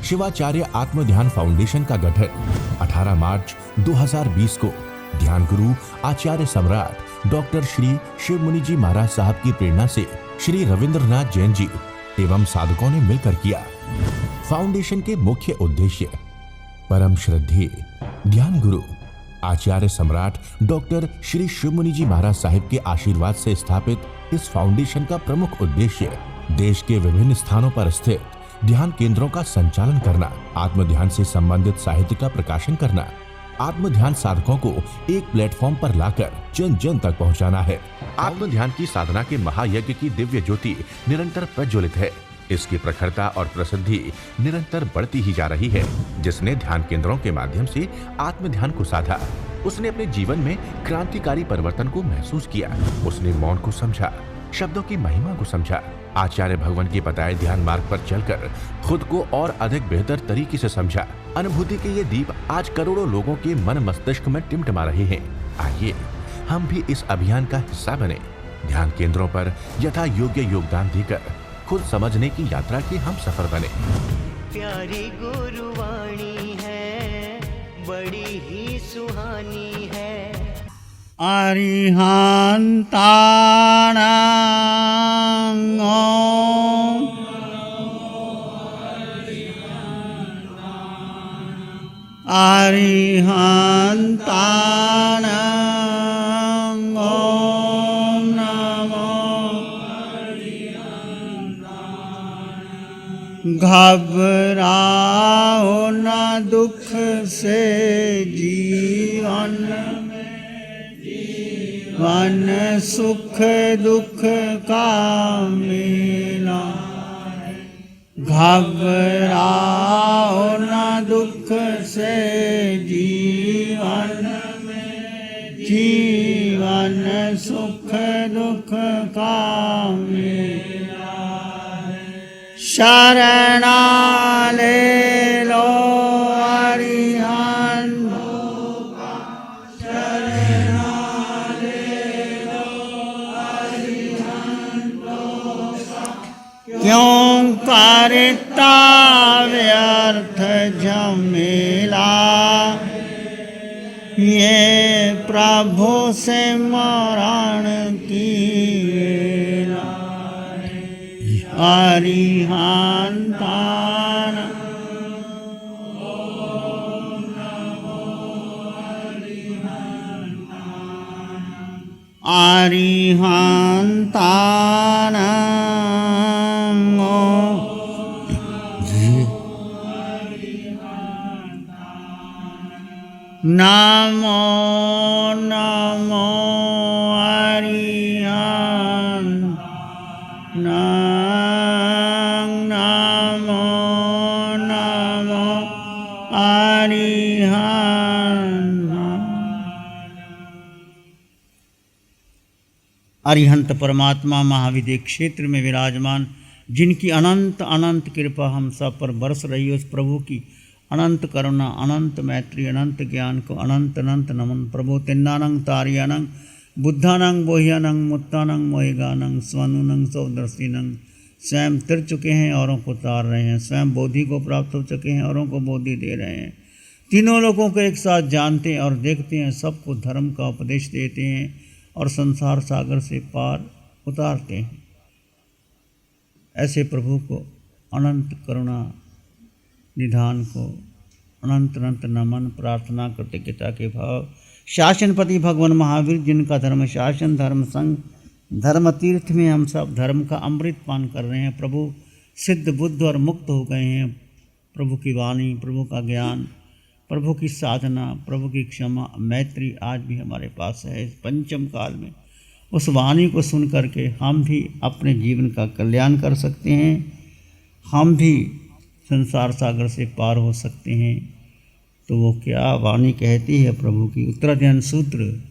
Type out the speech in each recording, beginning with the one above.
शिवाचार्य आत्म ध्यान फाउंडेशन का गठन 18 मार्च 2020 को ध्यान गुरु आचार्य सम्राट डॉक्टर श्री शिव मुनि जी महाराज साहब की प्रेरणा से श्री रविंद्रनाथ जैन जी एवं साधकों ने मिलकर किया। फाउंडेशन के मुख्य उद्देश्य परम श्रद्धेय ध्यान गुरु आचार्य सम्राट डॉक्टर श्री शिव मुनि जी महाराज साहिब के आशीर्वाद से स्थापित इस फाउंडेशन का प्रमुख उद्देश्य देश के विभिन्न स्थानों पर स्थित ध्यान केंद्रों का संचालन करना, आत्म ध्यान से संबंधित साहित्य का प्रकाशन करना, आत्म ध्यान साधकों को एक प्लेटफॉर्म पर लाकर जन जन तक पहुंचाना है। आत्म ध्यान की साधना के महायज्ञ की दिव्य ज्योति निरंतर प्रज्वलित है। इसकी प्रखरता और प्रसिद्धि निरंतर बढ़ती ही जा रही है। जिसने ध्यान केंद्रों के माध्यम से आत्म ध्यान को साधा, उसने अपने जीवन में क्रांतिकारी परिवर्तन को महसूस किया। उसने मौन को समझा, शब्दों की महिमा को समझा। आचार्य भगवान के बताए ध्यान मार्ग पर चलकर खुद को और अधिक बेहतर तरीके से समझा। अनुभूति के ये दीप आज करोड़ों लोगों के मन मस्तिष्क में टिमटिमा रहे हैं। आइए हम भी इस अभियान का हिस्सा बने। ध्यान केंद्रों पर यथा योग्य योगदान देकर खुद समझने की यात्रा के हम सफर बने। प्यारी गुरुवाणी है, बड़ी ही सुहानी है। अरिहंतानां ओम अरिहंतानां ओम नमो। घबराओ न दुख से जीवन वन सुख दुख का मेला। घबराओ न दुख से जीवन जीवन सुख दुख का मेला। शरणा ले लो क्यों करता व्यर्थ झमेला। ये प्रभु से मरण की वेला। अरिहंतान अरिहंतान नमो नमो नमो नमो अरिहंत परमात्मा महाविद्य क्षेत्र में विराजमान, जिनकी अनंत अनंत कृपा हम सब पर बरस रही है, उस प्रभु की अनंत करुणा, अनंत मैत्री, अनंत ज्ञान को अनंत अनंत नमन। प्रभु तिन्नानंग तारियानंग बुद्धानंग बोहियानंग मुत्तानंग मोहिगानंग स्वनुनंग सौदर्शिनंग। स्वयं तिर चुके हैं, औरों को तार रहे हैं। स्वयं बोधि को प्राप्त हो चुके हैं, औरों को बोधि दे रहे हैं। तीनों लोगों को एक साथ जानते हैं और देखते हैं, सबको धर्म का उपदेश देते हैं और संसार सागर से पार उतारते हैं। ऐसे प्रभु को अनंत करुणा निधान को अनंत अनंत नमन, प्रार्थना, कृतज्ञता के भाव। शासनपति भगवान महावीर, जिनका धर्म शासन, धर्म संघ, धर्म तीर्थ में हम सब धर्म का अमृत पान कर रहे हैं। प्रभु सिद्ध बुद्ध और मुक्त हो गए हैं। प्रभु की वाणी, प्रभु का ज्ञान, प्रभु की साधना, प्रभु की क्षमा, मैत्री आज भी हमारे पास है। इस पंचम काल में उस वाणी को सुन करके हम भी अपने जीवन का कल्याण कर सकते हैं। हम भी संसार सागर से पार हो सकते हैं। तो वो क्या वाणी कहती है प्रभु की? उत्तराध्ययन सूत्र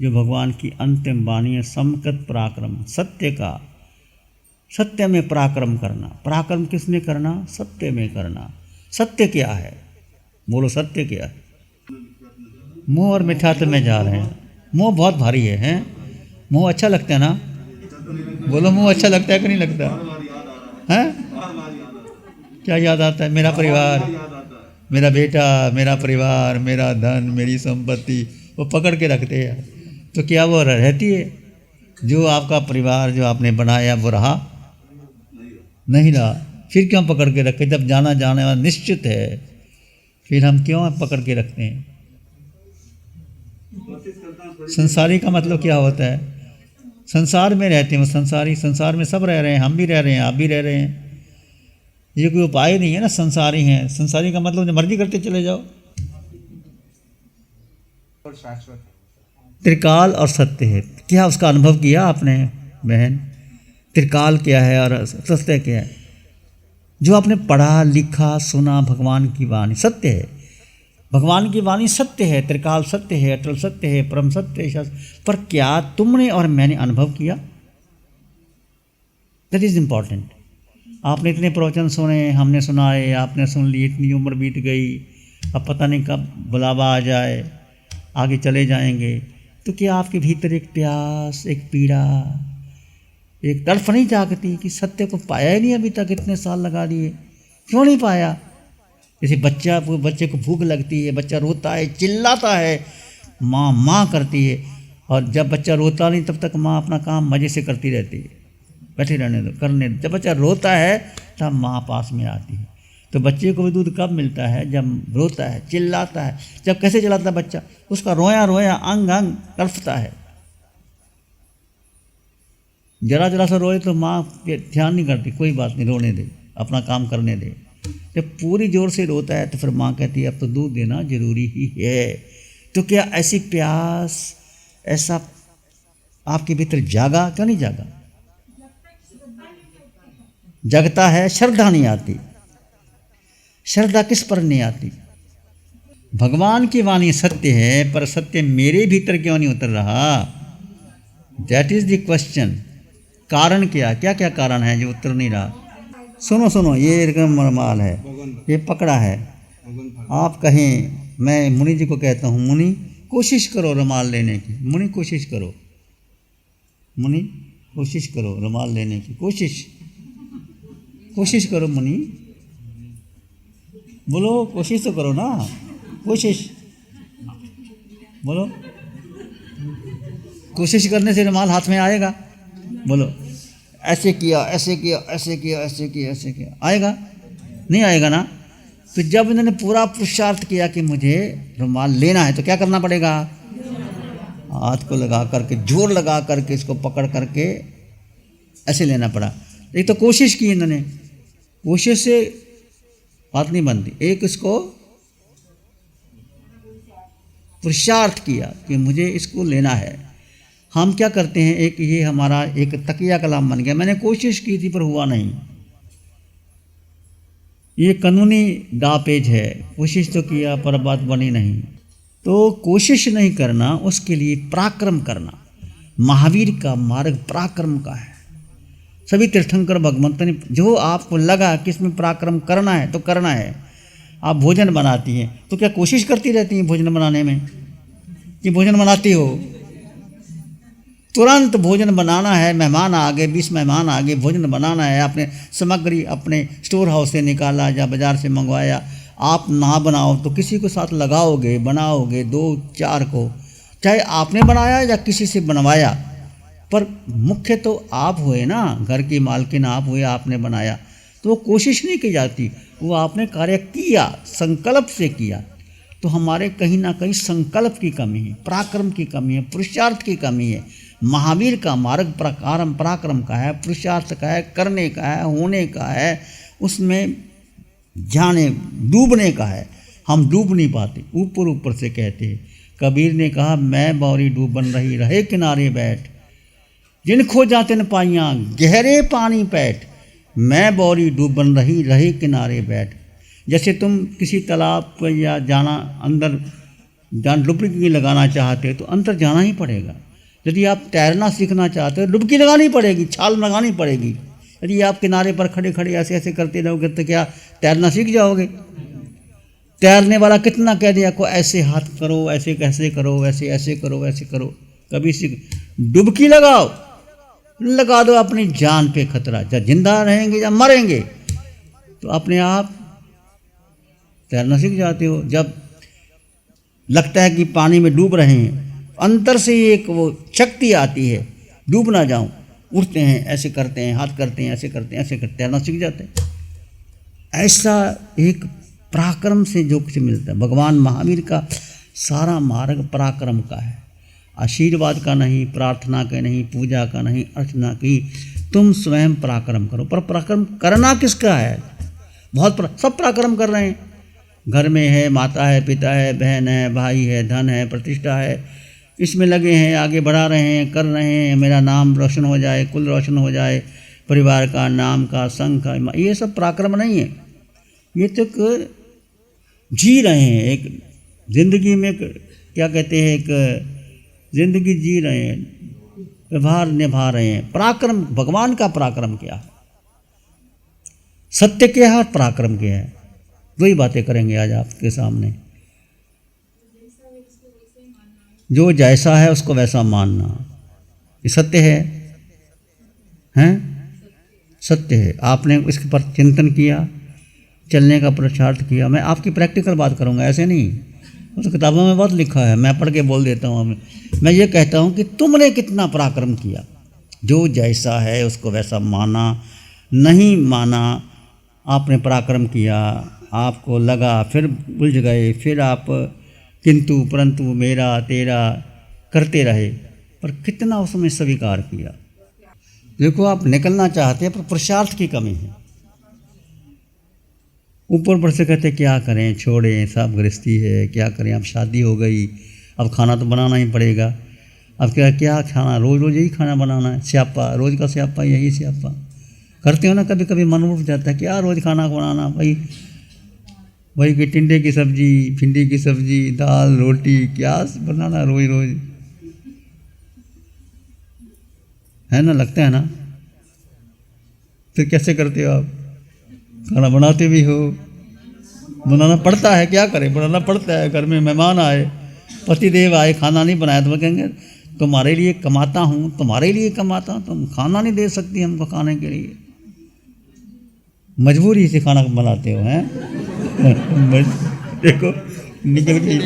जो भगवान की अंतिम वाणी है, समकत पराक्रम, सत्य का, सत्य में पराक्रम करना। पराक्रम किसमें करना? सत्य में करना। सत्य क्या है? बोलो सत्य क्या है? मुँह और मिठाते में जा रहे हैं। मुँह बहुत भारी है, हैं? मुँह अच्छा लगता है ना? बोलो मुँह अच्छा लगता है कि नहीं लगता है? क्या याद आता है? मेरा परिवार, मेरा बेटा, मेरा परिवार, मेरा धन, मेरी संपत्ति, वो पकड़ के रखते हैं। तो क्या वो रहती है? जो आपका परिवार जो आपने बनाया वो रहा नहीं रहा, फिर क्यों पकड़ के रखे? जब जाना जाने वाला निश्चित है, फिर हम क्यों पकड़ के रखते हैं? संसारी का मतलब क्या होता है? संसार में रहते हैं वो संसारी, संसार में सब रह रहे हैं, हम भी रह रहे हैं, आप भी रह रहे हैं। ये कोई उपाय नहीं है ना, संसारी हैं। संसारी का मतलब जो मर्जी करते चले जाओ। त्रिकाल और सत्य है, क्या उसका अनुभव किया आपने बहन? त्रिकाल क्या है और सत्य क्या है? जो आपने पढ़ा लिखा सुना, भगवान की वाणी सत्य है, भगवान की वाणी सत्य है, त्रिकाल सत्य है, अटल सत्य है, परम सत्य है। पर क्या तुमने और मैंने अनुभव किया? That is important. आपने इतने प्रवचन सुने, हमने सुनाए, आपने सुन ली, इतनी उम्र बीत गई, अब पता नहीं कब बुलावा आ जाए, आगे चले जाएंगे। तो क्या आपके भीतर एक प्यास, एक पीड़ा, एक तड़फ नहीं जागती कि सत्य को पाया ही नहीं अभी तक? इतने साल लगा दिए, क्यों नहीं पाया? जैसे बच्चे को भूख लगती है, बच्चा रोता है, चिल्लाता है, माँ माँ करती है, और जब बच्चा रोता नहीं तब तक माँ अपना काम मज़े से करती रहती है, बैठे रहने दो, करने दो। जब बच्चा रोता है तब माँ पास में आती है। तो बच्चे को भी दूध कब मिलता है? जब रोता है, चिल्लाता है। जब कैसे चिल्लाता है बच्चा? उसका रोया रोया अंग अंग तड़फता है। जरा जरा सा रोए तो माँ ध्यान नहीं करती, कोई बात नहीं, रोने दे, अपना काम करने दे। जब पूरी जोर से रोता है तो फिर माँ कहती है अब तो दूध देना जरूरी ही है। तो क्या ऐसी प्यास, ऐसा आपके भीतर जागा? क्यों नहीं जागा? जगता है, श्रद्धा नहीं आती। श्रद्धा किस पर नहीं आती? भगवान की वाणी सत्य है, पर सत्य मेरे भीतर क्यों नहीं उतर रहा? That is the question. कारण क्या? क्या क्या कारण है जो उतर नहीं रहा? सुनो सुनो, ये रुमाल है, ये पकड़ा है। आप कहें, मैं मुनि जी को कहता हूँ, मुनि कोशिश करो रुमाल लेने की, मुनि कोशिश करो, मुनि कोशिश करो रुमाल लेने की, कोशिश करो मुनि, बोलो कोशिश तो करो ना, कोशिश बोलो। कोशिश करने से रुमाल हाथ में आएगा? बोलो, ऐसे किया, ऐसे किया, ऐसे किया, ऐसे किया, ऐसे किया, आएगा? नहीं आएगा ना। तो जब इन्होंने पूरा पुरुषार्थ किया कि मुझे रुमाल लेना है, तो क्या करना पड़ेगा? हाथ को लगा करके, जोर लगा करके, इसको पकड़ करके ऐसे लेना पड़ा। एक तो कोशिश की इन्होंने, कोशिश से बात नहीं बनती। एक इसको पुरुषार्थ किया कि मुझे इसको लेना है। हम क्या करते हैं, एक ये हमारा एक तकिया कलाम बन गया, मैंने कोशिश की थी पर हुआ नहीं। ये कानूनी दापेज है, कोशिश तो किया पर बात बनी नहीं। तो कोशिश नहीं करना, उसके लिए पराक्रम करना। महावीर का मार्ग पराक्रम का है। सभी तीर्थंकर भगवंतों ने, जो आपको लगा कि इसमें पराक्रम करना है तो करना है। आप भोजन बनाती हैं तो क्या कोशिश करती रहती हैं भोजन बनाने में कि भोजन बनाती हो? तुरंत भोजन बनाना है, मेहमान आ गए, 20 मेहमान आ गए, भोजन बनाना है। आपने सामग्री अपने स्टोर हाउस से निकाला या बाज़ार से मंगवाया। आप ना बनाओ तो किसी को साथ लगाओगे, बनाओगे 2-4 को, चाहे आपने बनाया या किसी से बनवाया, पर मुख्य तो आप हुए ना, घर की मालकिन आप हुए, आपने बनाया। तो वो कोशिश नहीं की जाती, वो आपने कार्य किया, संकल्प से किया। तो हमारे कहीं ना कहीं संकल्प की कमी है, पराक्रम की कमी है, पुरुषार्थ की कमी है। महावीर का मार्ग पराक्रम का है, पुरुषार्थ का है, करने का है, होने का है, उसमें जाने डूबने का है। हम डूब नहीं पाते, ऊपर ऊपर से कहते हैं। कबीर ने कहा, मैं बौरी डूबन रही, रहे किनारे बैठ, जिन खो जाते न पाइयाँ गहरे पानी पैठ, मैं बौरी डूबन रही, रहे किनारे बैठ। जैसे तुम किसी तालाब पर या जाना, अंदर जान डुबकी लगाना चाहते हो तो अंदर जाना ही पड़ेगा। यदि आप तैरना सीखना चाहते हो, डुबकी लगानी पड़ेगी, छाल लगानी पड़ेगी। यदि आप किनारे पर खड़े खड़े ऐसे ऐसे करते रहोगे तो क्या तैरना सीख जाओगे? तैरने वाला कितना कह दिया को ऐसे हाथ करो, ऐसे कैसे करो, ऐसे ऐसे करो, ऐसे करो, कभी सीख। डुबकी लगाओ, लगा दो, अपनी जान पे खतरा, या जिंदा रहेंगे या मरेंगे। तो अपने आप तैरना सीख जाते हो। जब लगता है कि पानी में डूब रहे हैं, अंदर से एक वो शक्ति आती है, डूब ना जाऊं, उठते हैं, ऐसे करते हैं, हाथ करते हैं, ऐसे करते हैं, ऐसे करते, तैरना सीख जाते हैं। ऐसा एक पराक्रम से जो कुछ मिलता है, भगवान महावीर का सारा मार्ग पराक्रम का है, आशीर्वाद का नहीं, प्रार्थना का नहीं, पूजा का नहीं, अर्चना की। तुम स्वयं पराक्रम करो। पर पराक्रम करना किसका है? सब पराक्रम कर रहे हैं। घर में है, माता है, पिता है, बहन है, भाई है, धन है, प्रतिष्ठा है, इसमें लगे हैं, आगे बढ़ा रहे हैं, कर रहे हैं, मेरा नाम रोशन हो जाए, कुल रोशन हो जाए, परिवार का, नाम का, संघ का। ये सब पराक्रम नहीं है। ये तो जी रहे हैं, एक जिंदगी में क्या कहते हैं, एक जिंदगी जी रहे हैं, व्यवहार निभा रहे हैं। पराक्रम, भगवान का पराक्रम क्या है, सत्य क्या है, पराक्रम क्या है, वही बातें करेंगे आज आपके सामने। जो जैसा है उसको वैसा मानना, ये सत्य है, हैं? सत्य है। आपने इसके पर चिंतन किया, चलने का पुरुषार्थ किया। मैं आपकी प्रैक्टिकल बात करूंगा, ऐसे नहीं। उस किताबों में बहुत लिखा है, मैं पढ़ के बोल देता हूँ। मैं ये कहता हूँ कि तुमने कितना पराक्रम किया। जो जैसा है उसको वैसा माना, नहीं माना, आपने पराक्रम किया, आपको लगा, फिर उलझ गए, फिर आप किंतु परंतु मेरा तेरा करते रहे, पर कितना उसमें स्वीकार किया। देखो, आप निकलना चाहते हैं पर पुरुषार्थ की कमी है। ऊपर पर से कहते क्या करें, छोड़ें, सब गृहस्थी है, क्या करें, अब शादी हो गई, अब खाना तो बनाना ही पड़ेगा। अब क्या खाना, रोज़ रोज़ यही खाना बनाना है, स्यापा, रोज़ का स्यापा, यही स्यापा करते हो ना। कभी कभी मन उठ जाता है, क्या रोज़ खाना बनाना, वही कि टिंडे की सब्जी, भिंडी की सब्जी, दाल रोटी, क्या बनाना रोज़ रोज़, है ना, लगता है ना। फिर कैसे करते हो आप? खाना बनाते भी हो, बनाना पड़ता है, क्या करें, बनाना पड़ता है। घर में मेहमान आए, पतिदेव आए, खाना नहीं बनाया तो वो कहेंगे तुम्हारे लिए कमाता हूँ, तुम्हारे लिए कमाता हूँ, तुम खाना नहीं दे सकती हमको खाने के लिए। मजबूरी से खाना बनाते हो, हैं? देखो निकल गई,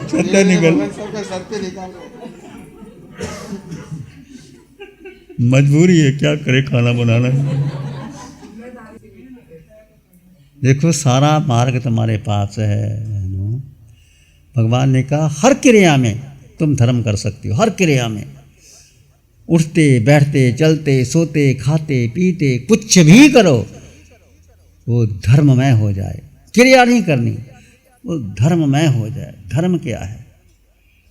सत्य निकल, मजबूरी है, क्या करे, खाना बनाना। देखो, सारा मार्ग तुम्हारे पास है। भगवान ने कहा हर क्रिया में तुम धर्म कर सकते हो, हर क्रिया में, उठते बैठते, चलते, सोते, खाते, पीते, कुछ भी करो वो धर्ममय हो जाए। क्रिया नहीं करनी, वो धर्ममय हो जाए। धर्म क्या है?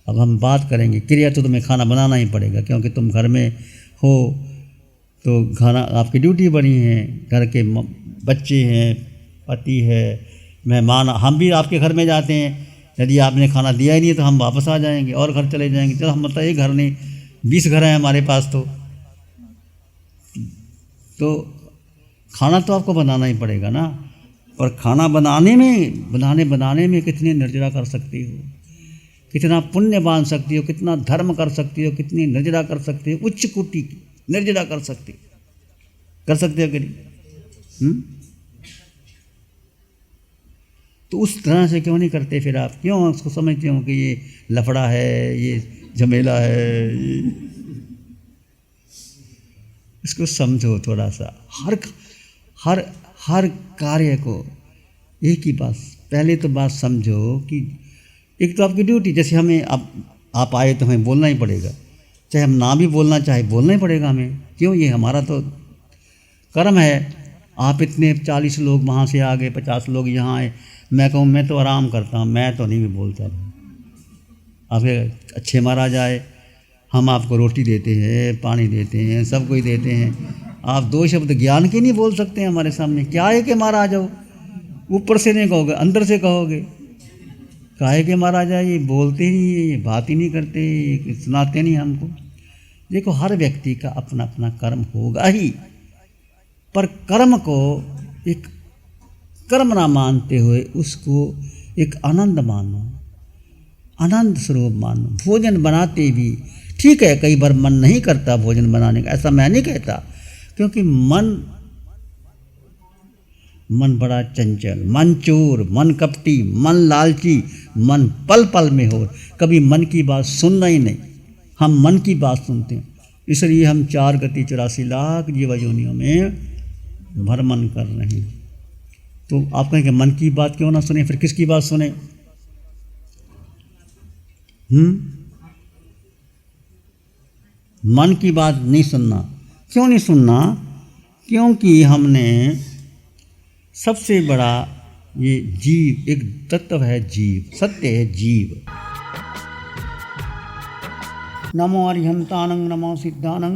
अब हम बात करेंगे। क्रिया तो तुम्हें खाना बनाना ही पड़ेगा, क्योंकि तुम घर में हो तो खाना आपकी ड्यूटी बनी है। घर के बच्चे हैं, पति है, मेहमान, हम भी आपके घर में जाते हैं। यदि आपने खाना दिया ही नहीं तो हम वापस आ जाएंगे और घर चले जाएंगे। चलो, हम मतलब एक घर नहीं, 20 घर हैं हमारे पास, तो खाना तो आपको बनाना ही पड़ेगा ना। और खाना बनाने में कितनी निर्जरा कर सकती हो, कितना पुण्य बांध सकती हो, कितना धर्म कर सकती हो, कितनी निर्जरा कर सकती हो, उच्च कोटि की निर्जरा कर सकते हो कि नहीं? तो उस तरह से क्यों नहीं करते फिर आप? क्यों उसको समझते हो कि ये लफड़ा है, ये झमेला है? इसको समझो थोड़ा सा। हर कार्य को एक ही बात, पहले तो बात समझो कि एक तो आपकी ड्यूटी, जैसे हमें आप आए तो हमें बोलना ही पड़ेगा, चाहे हम ना भी बोलना चाहे बोलना ही पड़ेगा हमें। क्यों? ये हमारा तो कर्म है। आप इतने 40 लोग वहाँ से आ गए, 50 लोग यहाँ आए, मैं कहूँ मैं तो आराम करता हूँ, मैं तो नहीं भी बोलता। आपके अच्छे महाराज आए, हम आपको रोटी देते हैं, पानी देते हैं, सब कुछ देते हैं, आप 2 शब्द ज्ञान के नहीं बोल सकते हमारे सामने? क्या है कि महाराज हो, ऊपर से नहीं कहोगे, अंदर से कहोगे। काहे के महाराज ये बोलते ही नहीं, ये बात ही नहीं करते, ये सुनाते नहीं हमको। देखो, हर व्यक्ति का अपना अपना कर्म होगा ही, पर कर्म को एक कर्म ना मानते हुए उसको एक आनंद मानो, आनंद स्वरूप मानो। भोजन बनाते भी ठीक है, कई बार मन नहीं करता भोजन बनाने का, ऐसा मैं नहीं कहता, क्योंकि मन बड़ा चंचल, मन चोर, मन कपटी, मन लालची, मन पल पल में हो, कभी मन की बात सुनना ही नहीं। हम मन की बात सुनते हैं, इसलिए हम 4 गति 84 लाख जीव योनियों में भ्रमण कर रहे हैं। तो आप कहेंगे मन की बात क्यों ना सुने, फिर किसकी बात सुने? मन की बात नहीं सुनना। क्यों नहीं सुनना? क्योंकि हमने सबसे बड़ा ये जीव, एक तत्व है जीव, सत्य है जीव। नमो अरिहंतानं, नमो सिद्धानं,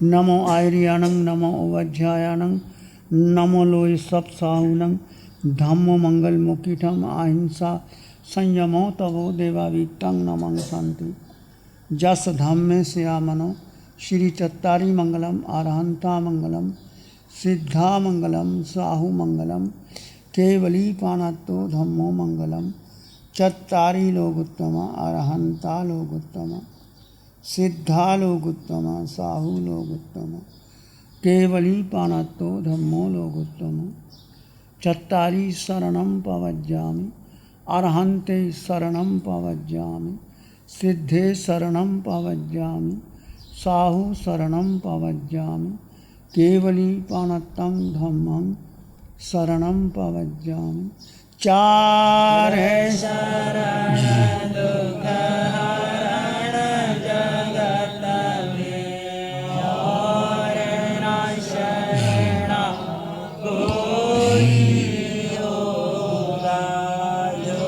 नमो आयर्यानं, नमो उपाध्यायानं, नमो लोय सप्साहुनं, धम्मो मंगल मुकिठम अहिंसा संयमो तवो देवावीतं नमं शांति। जस धम्मे श्यामनो श्री चत्तारी मंगलम, अरहंता मंगलम, सिद्धा मंगलम, साहु मंगलम, केवली पाणत्तो धम्मो मंगलम। चत्तारी लोगोत्तमा, अरहंता लोगोत्तमा, सिद्धा लोगोत्तमा, साहु लोगोत्तमा, केवली पाणत्तो धम्मो लोगोत्तमा। चत्तारी शरणं पवज्जामि, अरहन्ते शरणं पवज्जामि, सिद्धे शरणं पवज्जामि, साहु शरणं पवज्जामि, केवली पाणत्तं धम्मं शरणं पवज्जामि। 4 है शरण दुःखहरण जगत में, और न शरण कोई होगा, जो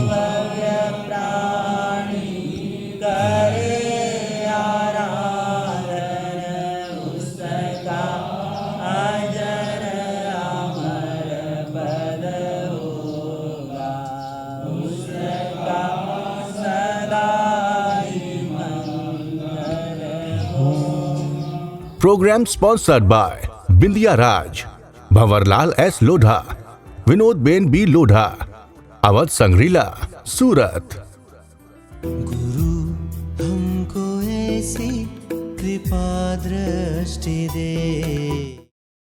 भव्य प्राणी करे आराधन, उसका अजर अमर पद होगा, उसका सदा ही मंगल हो। Program sponsored by Bindiya Raj, Bhanwarlal S Lodha, Vinod Ben B Lodha, Avadh Sangrila, Surat. गुरु हमको ऐसी कृपा दृष्टि दे।